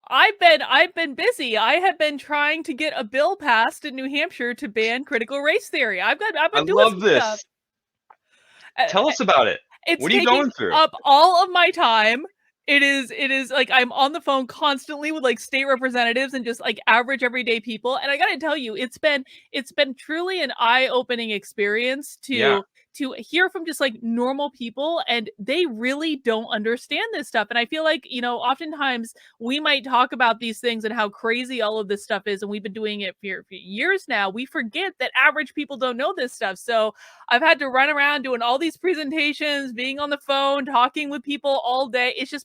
I've been busy. I have been trying to get a bill passed in New Hampshire to ban critical race theory. I've I been doing love some stuff. this. Uh, Tell us about it. It's What are you taking going through? up all of my time. It is like I'm on the phone constantly with like state representatives and just like average everyday people. And I gotta tell you, it's been truly an eye-opening experience Yeah. to hear from just like normal people, and they really don't understand this stuff. And I feel like, oftentimes we might talk about these things and how crazy all of this stuff is, and we've been doing it for years now. We forget that average people don't know this stuff. So I've had to run around doing all these presentations, being on the phone, talking with people all day. It's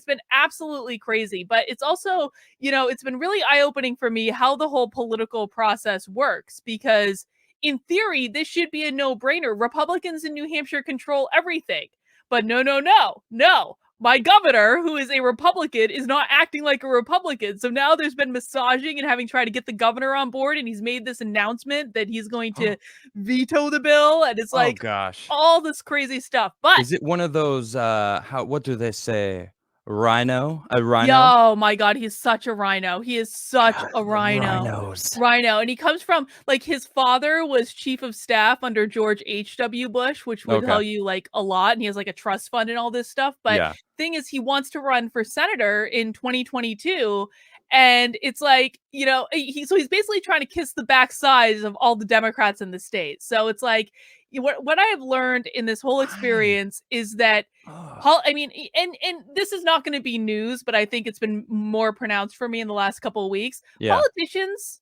been absolutely crazy. But it's also, it's been really eye-opening for me how the whole political process works, because in theory, this should be a no-brainer. Republicans in New Hampshire control everything. But no, no, no, no. My governor, who is a Republican, is not acting like a Republican. So now there's been massaging and having tried to get the governor on board, and he's made this announcement that he's going to veto the bill, and it's Oh like gosh. all this crazy stuff. But Is it one of those what do they say? Rhino? A rhino? yo, my God, he's such a rhino. He is such God, a I love rhino. rhinos. Rhino. And he comes from, like, his father was chief of staff under George H.W. Bush, which would Okay. tell you like a lot. And he has like a trust fund and all this stuff. But Yeah. thing is, he wants to run for senator in 2022. And it's like, so he's basically trying to kiss the backsides of all the Democrats in the state. So it's like, what I have learned in this whole Why? experience is that Ugh. I mean, and this is not going to be news, but I think it's been more pronounced for me in the last couple of weeks. Yeah. Politicians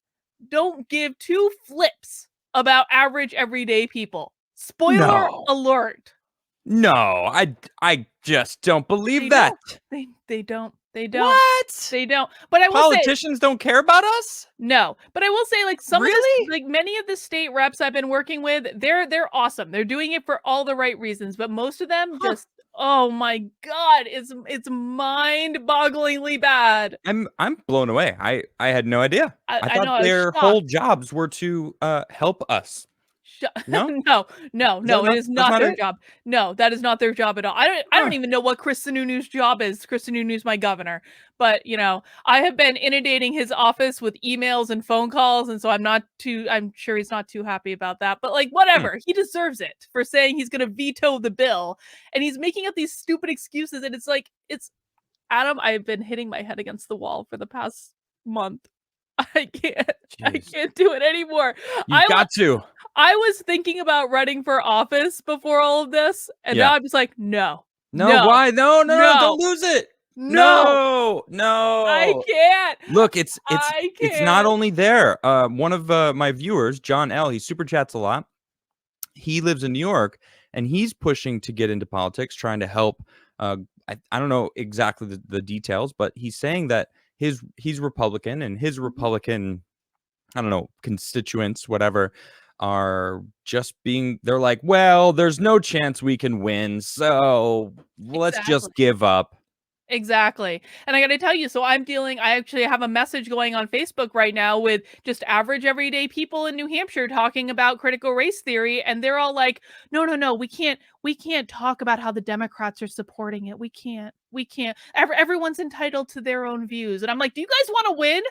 don't give two flips about average everyday people. Spoiler No. alert. No, I just don't believe They that. don't. They don't. They don't. What? They don't. But I will say Politicians don't care about us? no. But I will say, like, some of this, Really? like many of the state reps I've been working with, they're awesome. They're doing it for all the right reasons. But most of them Huh. just, oh my God, it's mind-bogglingly bad. I'm blown away. I had no idea. I I know, thought I was their whole shocked. jobs were to help us. No? No, no, Is that no, it not is that's not not their it? job. No, that is not their job at all. I don't Huh. even know what Chris Sununu's job is. Chris Sununu's my governor. But, I have been inundating his office with emails and phone calls, and so I'm sure he's not too happy about that. But like Hmm. whatever, he deserves it for saying he's gonna veto the bill. And he's making up these stupid excuses, and it's like, it's Adam, I've been hitting my head against the wall for the past month. I Jeez. can't do it anymore. You've I got to. I was thinking about running for office before all of this, and Yeah. now I'm just like, no, No, no, why? No, no, no, no, don't lose it. no, No, I no. can't. Look, I it's not can't. only there. One of my viewers, John L, he super chats a lot. He lives in New York, and he's pushing to get into politics, trying to help. I don't know exactly the details, but he's saying that he's Republican, and his Mhm. Republican, I don't know, constituents, whatever, are just being, they're like, well, there's no chance we can win, so let's Exactly. just give up. Exactly. And I got to tell you, so I actually have a message going on Facebook right now with just average everyday people in New Hampshire talking about critical race theory. And they're all like, no, no, no, we can't talk about how the Democrats are supporting it. We can't. Everyone's entitled to their own views. And I'm like, do you guys want to win?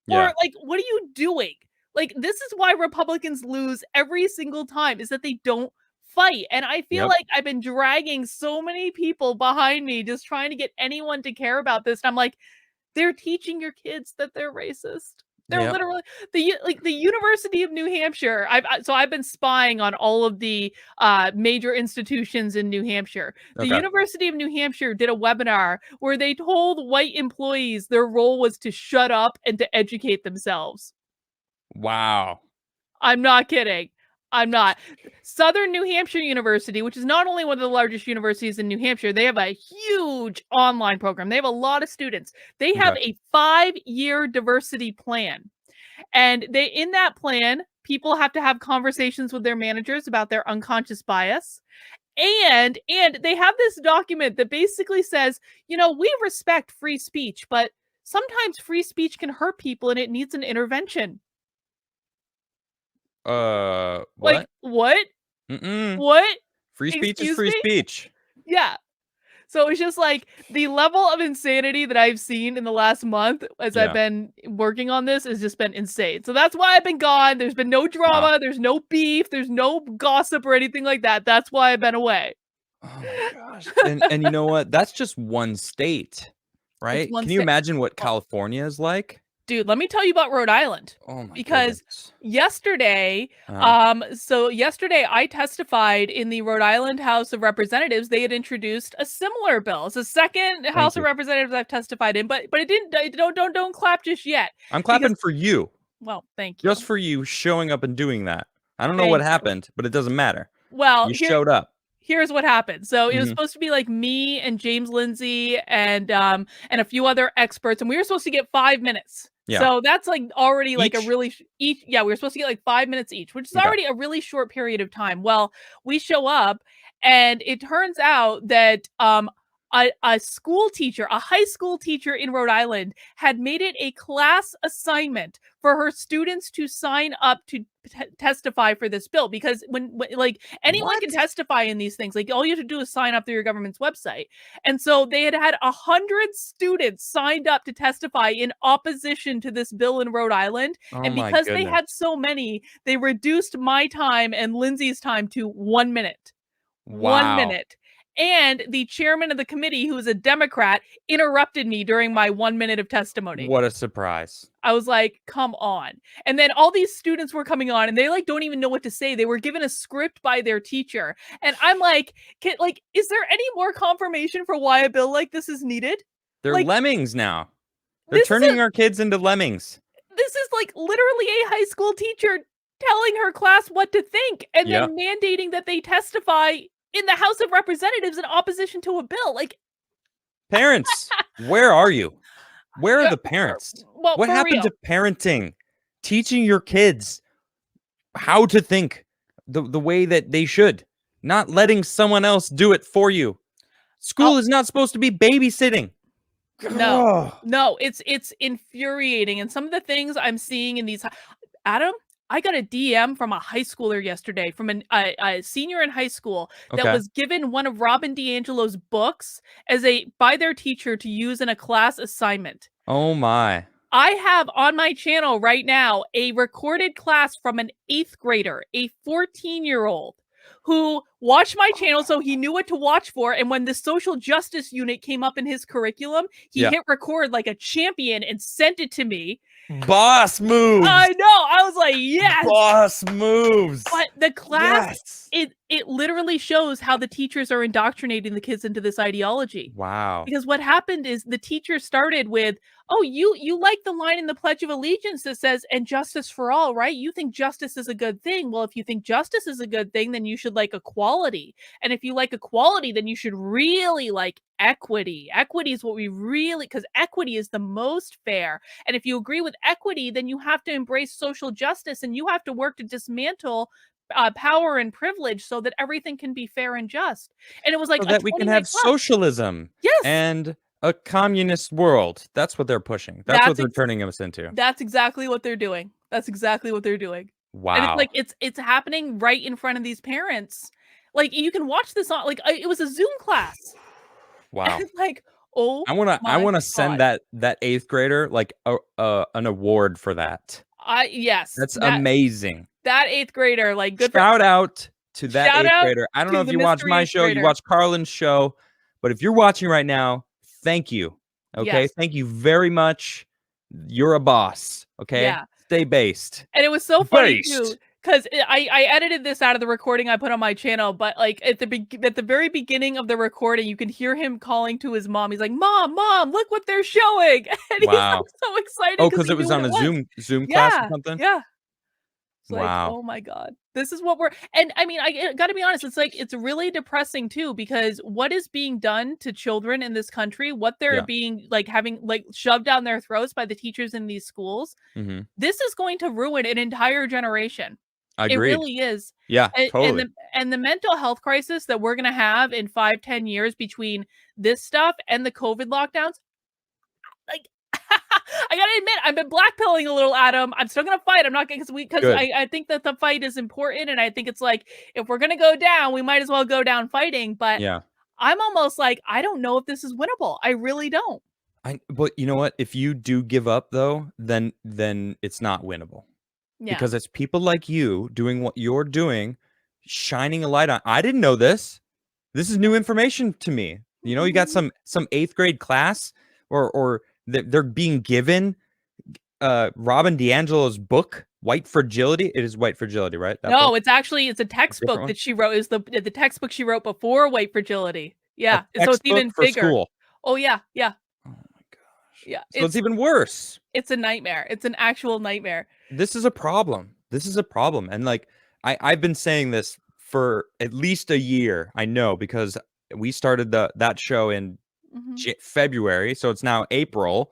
Yeah. Or like, what are you doing? Like, this is why Republicans lose every single time, is that they don't fight. And I feel Yep. like I've been dragging so many people behind me just trying to get anyone to care about this. And I'm like, they're teaching your kids that they're racist. They're Yep. literally the University of New Hampshire. I've been spying on all of the major institutions in New Hampshire. The Okay. University of New Hampshire did a webinar where they told white employees their role was to shut up and to educate themselves. Wow. I'm not kidding. I'm not. Southern New Hampshire University, which is not only one of the largest universities in New Hampshire, they have a huge online program. They have a lot of students. They Okay. have a 5-year diversity plan. And in that plan, people have to have conversations with their managers about their unconscious bias. And they have this document that basically says, we respect free speech, but sometimes free speech can hurt people and it needs an intervention. Like, What? what? Mm-mm. What? Free speech is Excuse free me? speech. Yeah. So it was just like the level of insanity that I've seen in the last month as I've Yeah. been working on this has just been insane. So that's why I've been gone. There's been no Wow. drama, there's no beef, there's no gossip or anything like that. That's why I've been away. Oh my gosh. And you know what? That's just one state, It's right? one Can you sta imagine what well, California is like? dude, let me tell you about Rhode Island. Oh my Because goodness. yesterday, Uh-huh. so yesterday I testified in the Rhode Island House of Representatives. They had introduced a similar bill. It's the second Thank House of you. Representatives I've testified in, but it didn't. Don't clap just yet I'm because clapping for you. well, thank Just you, for you showing up and doing that. I don't know what thank you. happened, but it doesn't matter. Well, You showed up. here's what happened. So it was Mhm. supposed to be like me and James Lindsay and a few other experts, and we were supposed to get 5 minutes. Yeah. So that's like already like a Each? really each. Yeah, we were supposed to get like 5 minutes each, which is Okay. already a really short period of time. Well, we show up, and it turns out that a school teacher, a high school teacher in Rhode Island, had made it a class assignment for her students to sign up to testify for this bill because when like anyone can What? testify in these things. Like all you have to do is sign up through your government's website. And so they had 100 students signed up to testify in opposition to this bill in Rhode Island. Oh And my because they goodness. had so many, they reduced my time and Lindsay's time to 1 minute. One Wow. minute. And the chairman of the committee, who is a Democrat, interrupted me during my 1 minute of testimony. What a surprise. I was like, come on. And then all these students were coming on and they like don't even know what to say. They were given a script by their teacher. And I'm like, is there any more confirmation for why a bill like this is needed? They're Like lemmings now. They're this is turning our kids into lemmings. like literally a high school teacher telling her class what to think and Yep. then mandating that they testify in the House of Representatives in opposition to a bill. Like Parents, where are you? Where are yeah, the parents? well, What for happened real. to parenting? Teaching your kids how to think the way that they should, not letting someone else do it for you. School I'll is not supposed to be babysitting. No. Ugh. No, it's infuriating, and some of the things I'm seeing in these Adam, I got a DM from a high schooler yesterday, from a senior in high school that Okay. was given one of Robin DiAngelo's books as a by their teacher to use in a class assignment. Oh my. I have on my channel right now a recorded class from an 8th grader, a 14-year-old who watched my channel so he knew what to watch for. And when the social justice unit came up in his curriculum, he Yeah. hit record like a champion and sent it to me. Boss moves. I know. I was like, yes. Boss moves. But the class, Yes. it literally shows how the teachers are indoctrinating the kids into this ideology. Wow. Because what happened is the teacher started with, "Oh, you like the line in the Pledge of Allegiance that says, and justice for all, right? You think justice is a good thing. Well, if you think justice is a good thing, then you should like equality. And if you like equality, then you should really like equity. Equity is what we really, because equity is the most fair. And if you agree with equity, then you have to embrace social justice and you have to work to dismantle power and privilege so that everything can be fair and just." And it was like So a that we can 20-minute have class. socialism Yes. and a communist world. That's what they're pushing. That's what That's they're ex turning us into. That's exactly what they're doing. That's exactly what they're doing. And it's Wow. like it's happening right in front of these parents. Like, you can watch this on like, it was a Zoom class. And Wow. it's like, "Oh I my wanna send god." that 8th grader like a an award for that. Yes, That's amazing. that 8th grader, like, good for Shout out to that shout 8th out grader. I don't know to if the you watch mystery my 8th show, you grader. watch Karlyn's show, but if you're watching right now, thank you. Okay? Yes. Thank you very much. You're a boss. Okay? Yeah. Stay based. And it was so funny too, Based. 'cause I edited this out of the recording I put on my channel, but, like, at the very beginning of the recording, you can hear him calling to his mom. He's like, "Mom, mom, look what they're showing." And he's, Wow. like, so excited Oh, because because he it knew was what on it a was. Zoom class or Yeah, something? yeah. It's like, Wow. "Oh my god. This is what we're." And, I mean, I gotta be honest, it's like, it's really depressing too because what is being done to children in this country, what they're Yeah. being, like, having, like, shoved down their throats by the teachers in these schools, Mhm. this is going to ruin an entire generation. It Agreed. really is. Yeah, And totally. the mental health crisis that we're gonna have in 5, 10 years between this stuff and the COVID lockdowns, like, I gotta admit, I've been blackpilling a little, Adam. I'm still gonna fight. I'm not gonna, because Good. I think that the fight is important, and I think it's like, if we're gonna go down, we might as well go down fighting, but Yeah. I'm almost like, I don't know if this is winnable. I really don't. But you know what? If you do give up though, then it's not winnable. Yeah. Because it's people like you doing what you're doing, shining a light on. I didn't know this. This is Yeah. new information to me. You know, you got Mhm. some 8th grade class or they're being given Robin DiAngelo's book, White Fragility. It is White Fragility, right? That No, book? it's actually it's a A different textbook one? that she wrote. Is the textbook she wrote before White Fragility. A Yeah, so it's textbook even for bigger. school. Oh, yeah, yeah, Oh my gosh. yeah. So it's even worse. It's a nightmare. It's an actual nightmare. This is a problem. This is a problem. And like I've been saying this for at least a year. I know because we started that show in Mhm, February, so it's now April.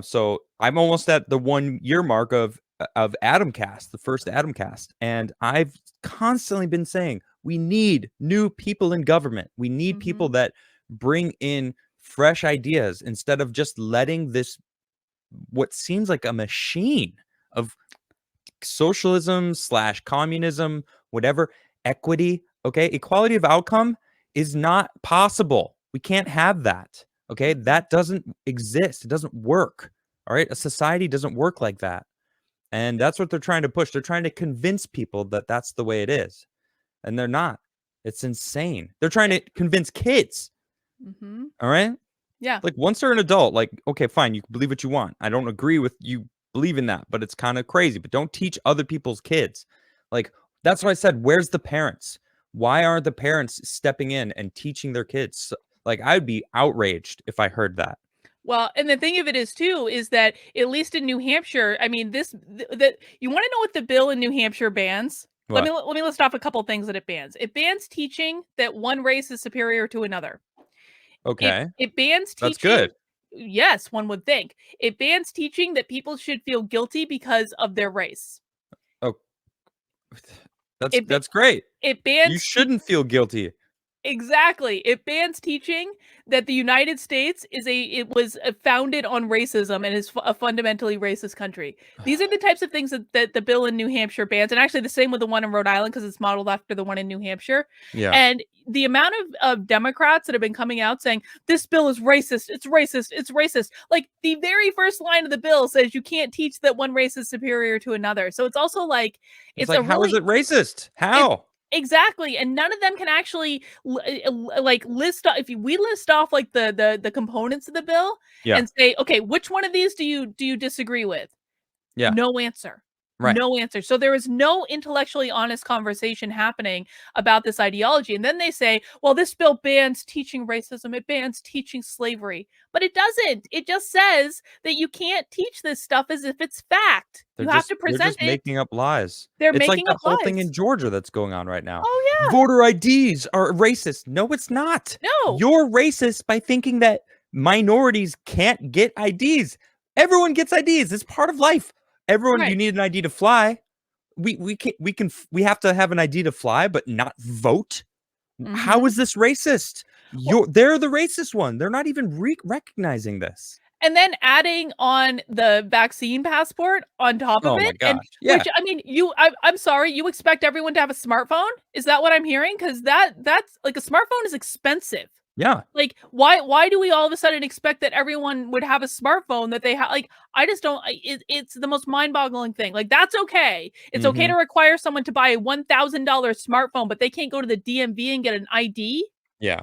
So I'm almost at the 1 year mark of Adamcast, the first Adamcast, and I've constantly been saying we need new people in government. We need people mhm. that bring in fresh ideas instead of just letting this what seems like a machine of socialism slash communism, whatever, equity, okay? Equality of outcome is not possible. We can't have that. Okay. Mhm. That doesn't exist. It doesn't work. All right. A society doesn't work like that. And that's what they're trying to push. They're trying to convince people that that's the way it is. And they're not. It's insane. They're trying Yeah. to convince kids. Mhm. All right. Yeah. Like once they're an adult, like, okay, fine, you can believe what you want. I don't agree with you believe in that, but it's kind of crazy. But don't teach other people's kids. Like, that's what I said. Where's the parents? Why aren't the parents stepping in and teaching their kids? Like, I'd be outraged if I heard that. Well, and the thing of it is too, is that at least in New Hampshire, I mean, that you wanna know what the bill in New Hampshire bans? What? Let me list off a couple things that it bans. It bans teaching that one race is superior to another. Okay. It bans That's teaching. good. Yes, one would think. It bans teaching that people should feel guilty because of their race. Oh, that's It ba that's great. it You bans te shouldn't feel guilty. Exactly. It bans teaching that the United States it was founded on racism and is a fundamentally racist country. These are the types of things that the bill in New Hampshire bans, and actually the same with the one in Rhode Island because it's modeled after the one in New Hampshire. Yeah. And the amount of Democrats that have been coming out saying this bill is racist, it's racist, it's racist. Like the very first line of the bill says you can't teach that one race is superior to another. So it's also like It's it's like, a how is really it racist? it How? exactly, and none of them can actually like list off. If we list off like the components of the bill Yeah. and say, okay, which one of these do you disagree with? Yeah. No answer. Right. No answer. So there is no intellectually honest conversation happening about this ideology. And then they say, well, this bill bans teaching racism, it bans teaching slavery. But it doesn't. It just says that you can't teach this stuff as if it's fact. You have to They're present just it. making up lies. They're It's like making that up whole thing lies. in Georgia that's going on right now. Oh, yeah. Voter IDs are racist. No, it's not. No. You're racist by thinking that minorities can't get IDs. Everyone gets IDs. It's part of life. Everyone, you Right. need an ID to fly. We have to have an ID to fly, but not vote. How Mhm. is this racist? Well, They're the racist one. They're not even recognizing this. and then adding on the vaccine passport on top of Oh my it, and gosh. Yeah. which I mean, I'm sorry, you expect everyone to have a smartphone? Is that what I'm hearing? Because that's like a smartphone is expensive. Yeah. Like, why do we all of a sudden expect that everyone would have a smartphone that they have? Like, I just don't. It's the most mind-boggling thing. Like, that's okay. It's okay to Hmm. require someone to buy a $1,000 smartphone, but they can't go to the DMV and get an ID. Yeah.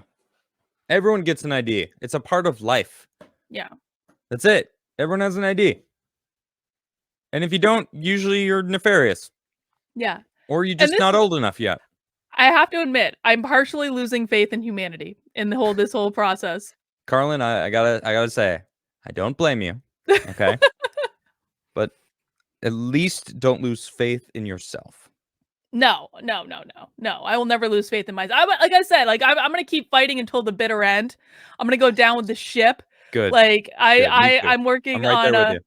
Everyone gets an ID. It's a part of life. Yeah, That's it. Everyone has an ID. And if you don't, usually you're nefarious yeah. or you're And just not old enough yet. I have to admit, I'm partially losing faith in humanity in this whole process. Carlin, I gotta say, I don't blame you. Okay. But at least don't lose faith in yourself. No, no, no, no, no. I will never lose faith in myself. Like I said, like I'm gonna keep fighting until the bitter end. I'm gonna go down with the ship. Good. Like Good. Me too. I'm right there with you.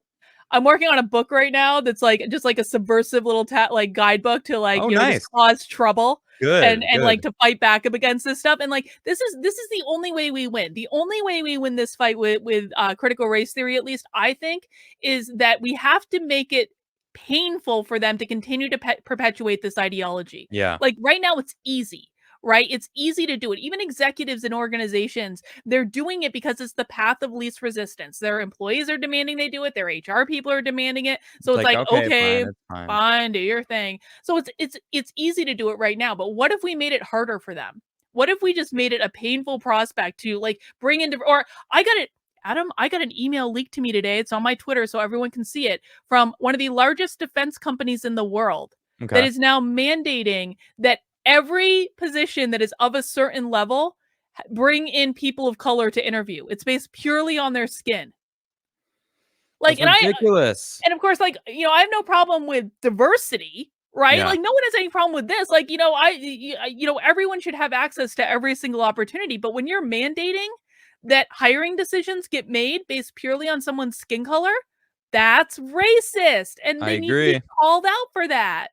I'm working on a book right now that's like just like a subversive little like guidebook to like Oh, just nice. cause trouble Good. and like Good. to fight back up against this stuff. And like this is the only way we win. The only way we win this fight with critical race theory, at least I think, is that we have to make it painful for them to continue to perpetuate this ideology. Yeah. Like right now, it's easy. right? It's easy to do it. Even executives in organizations, they're doing it because it's the path of least resistance. Their employees are demanding they do it, their HR people are demanding it. So It's it's like, like, okay, okay, fine, it's fine. fine, do your thing. So it's easy to do it right now, but what if we made it harder for them? What if we just made it a painful prospect to like bring into, or I got it, Adam, I got an email leaked to me today. It's on my Twitter so everyone can see it, from one of the largest defense companies in the world that Okay. is now mandating that every position that is of a certain level bring in people of color to interview. It's based purely on their skin. Like, That's ridiculous. and of course, like, I have no problem with diversity, right? Yeah, Like, no one has any problem with this. Like, everyone should have access to every single opportunity. But when you're mandating that hiring decisions get made based purely on someone's skin color, that's racist. And I they need to be agree. called out for that.